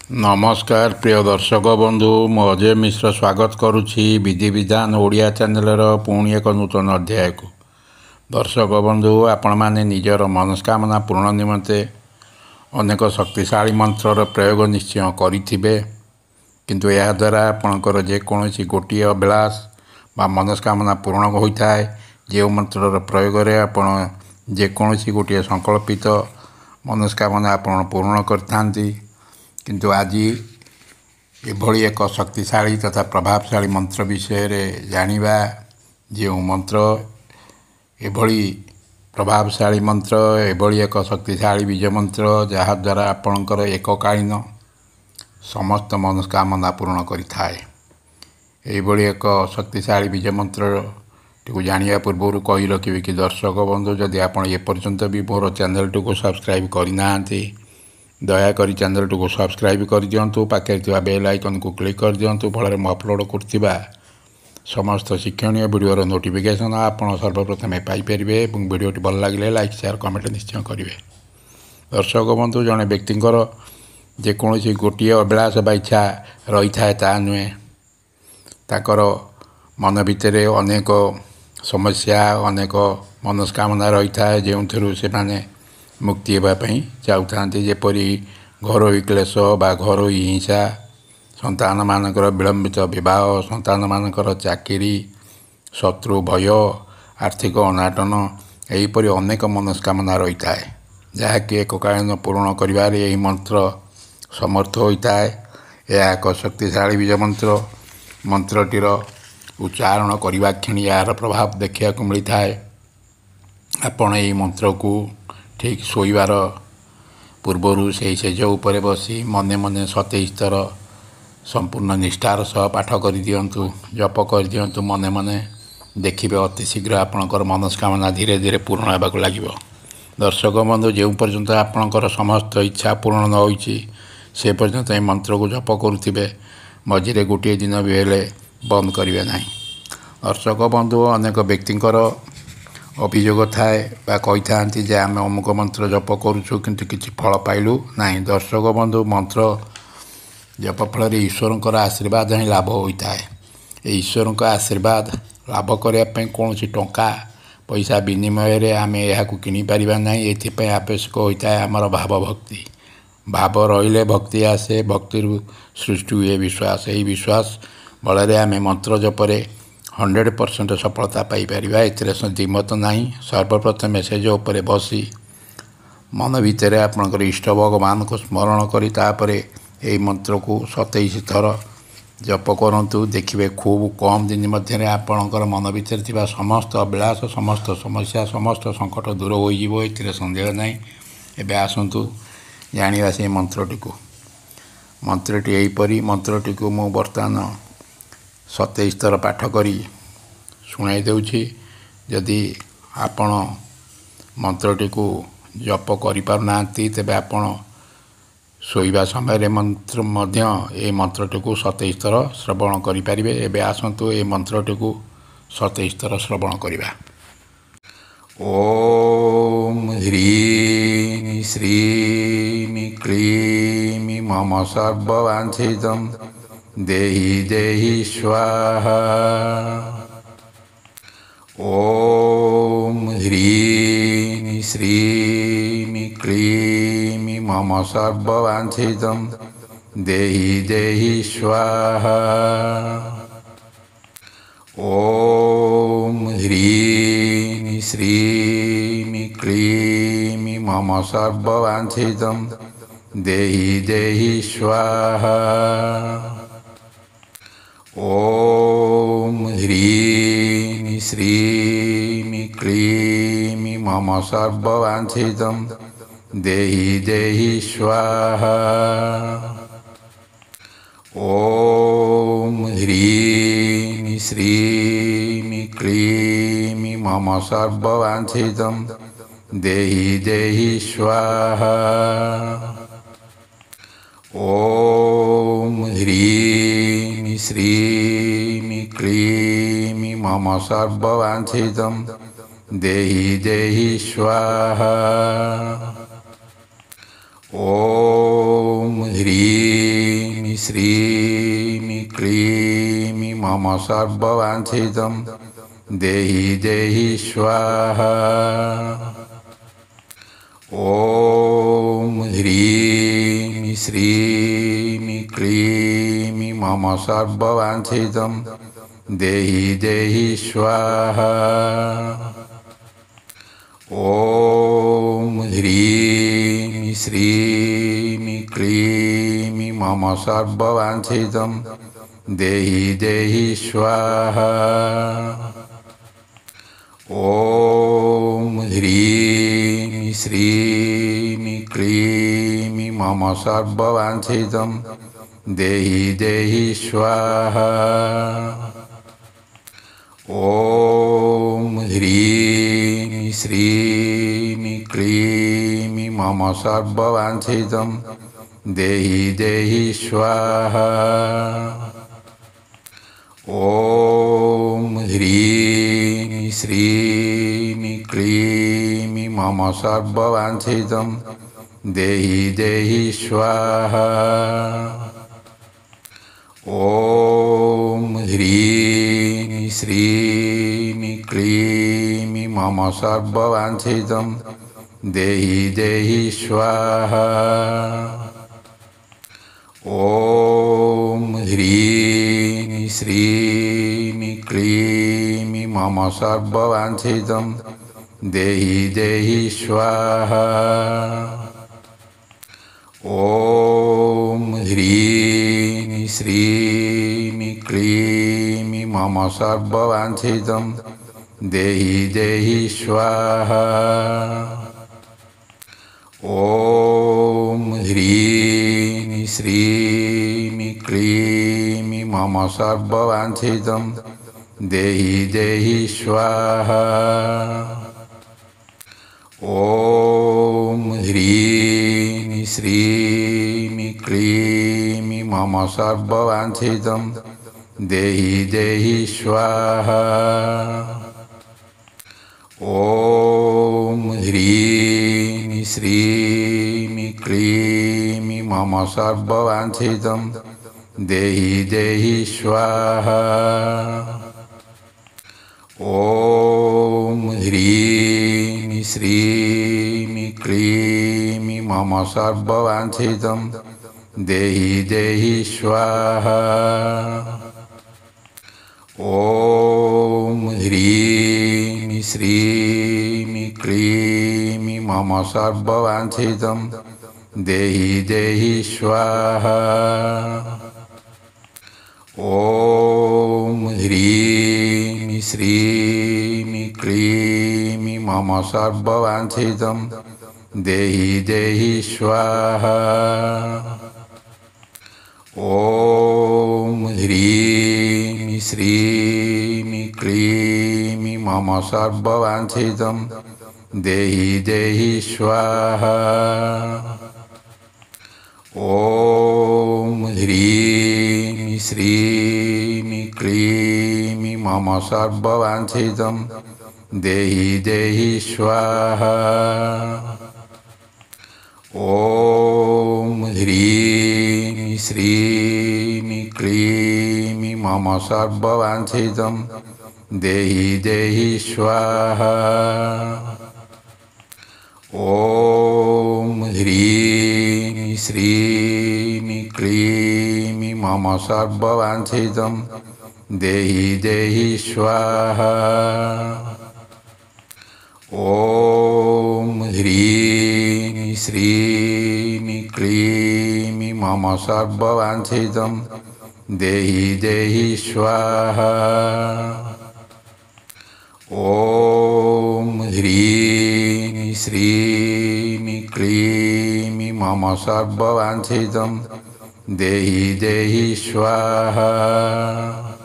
नमस्कार प्रिय दर्शक बंधु मु अजय मिश्र स्वागत करुच्ची विधि विधान ओडिया चैनल पुणी एक नूतन अध्याय को। दर्शक बंधु आपण मैंने निजर मनस्कामना पूर्ण निमंते अनेक शक्तिशाली मंत्र प्रयोग निश्चय करेंगे, किंतु यह द्वारा आपणकर जेकोसी गोटे अभिलाष बा मनस्कामना पूर्ण होता है। जो मंत्र प्रयोग में आपण जेकोसी गोटे संकल्पित मनस्कामना आपण पूर्ण करथांती, किंतु आज एभली एक शक्तिशाली तथा प्रभावशाली मंत्र विषय रे जानिबा। जो मंत्र एभली प्रभावशाली मंत्र एभली एक शक्तिशाली बीज मंत्र जहाँ द्वारा आपणकर एककालीन समस्त मनस्कामना पूर्ण करिथाए। एभली एक शक्तिशाली बीज मंत्र टी जानिया पूर्व कही रखिए कि दर्शक बंधु जदि आप एपर्यंत भी मोर चैनल को सब्सक्राइब करना दयाकोरी चैनल को सब्सक्राइब कर दिंतु, पाखे बेल आइकन को क्लिक कर दिंतु। फल मैं अपलोड करथिबा समस्त शिक्षणीय वीडियोर नोटिफिकेशन आप सर्वप्रथम पाइपर। वीडियोटी भल लगे लाइक शेयर कमेंट निश्चय करेंगे। दर्शक बंधु जड़े व्यक्तिंकर जेकोसी गोटे अभिलाष बा इच्छा रही थाए ता नुहे, ताकर मन भितर अनेक समस्या अनेक मनस्कामना रही थाए जो से माने मुक्ति होगापी चाहते। जेपरी घरोई क्लेश बा घरोई हिंसा, संतान मानकर विलंबित विवाह, संतान मानकर चाकरी, शत्रु भय, आर्थिक अनाटन, यहीपरि अनेक मनस्कामना रही थाए जहाँकि एककालीन पूर्ण करिबारे यही मंत्र समर्थ होता है। यह एक शक्तिशाली बीज मंत्र। मंत्रटीर उच्चारण करने क्षण यार प्रभाव देखा मिलता है। आपण यही मंत्र को ठीक शोइबार पूर्वर से सेज उपर बसी मने मने 27 थर संपूर्ण निष्ठार सह पाठ कर दिंतु, जप कर दिंतु मने मने। देखिए अति शीघ्र आपणकर मनस्कामना धीरे धीरे पूर्ण होगा लगे। दर्शक बंधु जो पर्यंत आपणकर समस्त इच्छा पूर्ण न होइछि से पर्यंत ये मंत्र को जप करुथिबे, मझिरे गोटे दिन भी हेले बंद करेंगे ना। दर्शक बंधु अनेक व्यक्तिंकर अभियोग थाए बा कही था आम अमुक मंत्र जप करुचु किंतु किसी फल पाइलु ना। दर्शक बंधु मंत्र जप फल ईश्वर आशीर्वाद ही लाभ होता है। ईश्वर का आशीर्वाद लाभ करने कौन टंका पैसा विनिमय आम यह किपर ना। ये आवश्यक होता है आमर भाव भक्ति। भाव रहिले भक्ति आसे, भक्ति सृष्टि हुए विश्वास। यही विश्वास बल आम मंत्र जपरे 100% सफलता पाइपर। ए द्विमत ना। सर्वप्रथम मेसेज उपर बसी मन भितर आपणकर इष्ट भगवान को स्मरण करी तापरे यही मंत्र को 27 थर जप करंतु। देखिए खूब कम दिन मध्य आपणकर मन भितर थिबा समस्त अभिलाष, समस्त समस्या, समस्त संकट दूर हो ये संदेह ना। एबे आसंतु जानिबा से मंत्रटी को। मंत्रटी यहीपरि मंत्रटी को मु बर्तमान 27 थर पाठ करी शुणाई देउछि। यदि आपण मंत्रटी को जप करिपारुना तेबे आपण शोइबा समय मंत्र मध्य ए मंत्रटी को 27 थर श्रवण करिपारिबे। एबे आसंतु ए मंत्रटी को 27 थर श्रवण करिबा। ओम ह्रीं श्रीं क्लीं मम सर्ववांछितं देहि देहि स्वाहा। ओम ह्रीं श्रीं क्लीं मम सर्ववांछितं देहि देहि स्वाहा। ओम ह्रीं श्रीं क्लीं मम सर्ववांछितं देहि देहि स्वाहा। ओम ह्रीं श्रीं क्लीं मम सर्ववांछितं देहि देहि स्वाहा। ओम ह्रीं श्रीं क्लीं मम सर्ववांछितं देहि देहि स्वाहा। ओम ह्रीं श्रीं क्लीं मम सर्ववांछितं देहि देहि स्वाहा। ओम ह्रीं श्रीं क्लीं मम सर्ववाञ्छितं देहि देहि स्वाहा। ॐ ह्रीं श्रीं क्लीं मम सर्ववाञ्छितं देहि देहि स्वाहा। ॐ ह्रीं श्रीं क्लीं मम सर्ववाञ्छितं देहि देहि स्वाहा। ॐ ह्रीं श्रीं क्लीं मम सर्ववाञ्छितं देहि देहि स्वाहा। ॐ ह्रीं श्रीं क्लीं मम सर्ववाञ्छितं देहि देहि स्वाहा। ॐ ह्रीं श्रीं क्लीं मम सर्ववाञ्छितं देहि देहि स्वाहा। ॐ ह्रीं श्रीं क्लीं मम सर्ववाञ्छितं देहि देहि स्वाहा। ॐ ह्रीं श्रीं क्लीं मम सर्ववाञ्छितं देहि देहि स्वाहा। ॐ ह्रीं श्रीं क्लीं मम सर्ववाञ्छितं देहि देहि स्वाहा। ॐ ह्रीं श्रीं क्लीं मम सर्ववाञ्छितं देहि देहि स्वाहा। ॐ ह्रीं श्रीं क्लीं मम सर्ववाञ्छितं देहि देहि स्वाहा। ॐ ह्रीं श्रीं क्लीं मम सर्ववाञ्छितं देहि देहि स्वाहा। ॐ ह्रीं श्रीं क्लीं मम सर्ववाञ्छितं देहि देहि स्वाहा। ॐ ह्रीं श्रीं क्लीं मम सर्ववाञ्छितं देहि देहि स्वाहा। ॐ ह्रीं श्रीं क्लीं मम सर्ववाञ्छितं देहि देहि स्वाहा। ॐ ह्रीं श्रीं क्लीं मम सर्ववाञ्छितं देहि देहि स्वाहा। ॐ ह्रीं श्रीं क्लीं मम सर्ववाञ्छितं देहि देहि स्वाहा। ॐ ह्रीं श्रीं क्लीं मम सर्ववाञ्छितं देहि देहि स्वाहा। ॐ ह्रीं श्रीं क्लीं मम सर्ववाञ्छितं देहि देहि स्वाहा। ॐ ह्रीं श्रीं क्लीं मम सर्ववाञ्छितं देहि देहि स्वाहा। ॐ ह्रीं श्रीं क्लीं मम सर्ववाञ्छितं देहि देहि स्वाहा।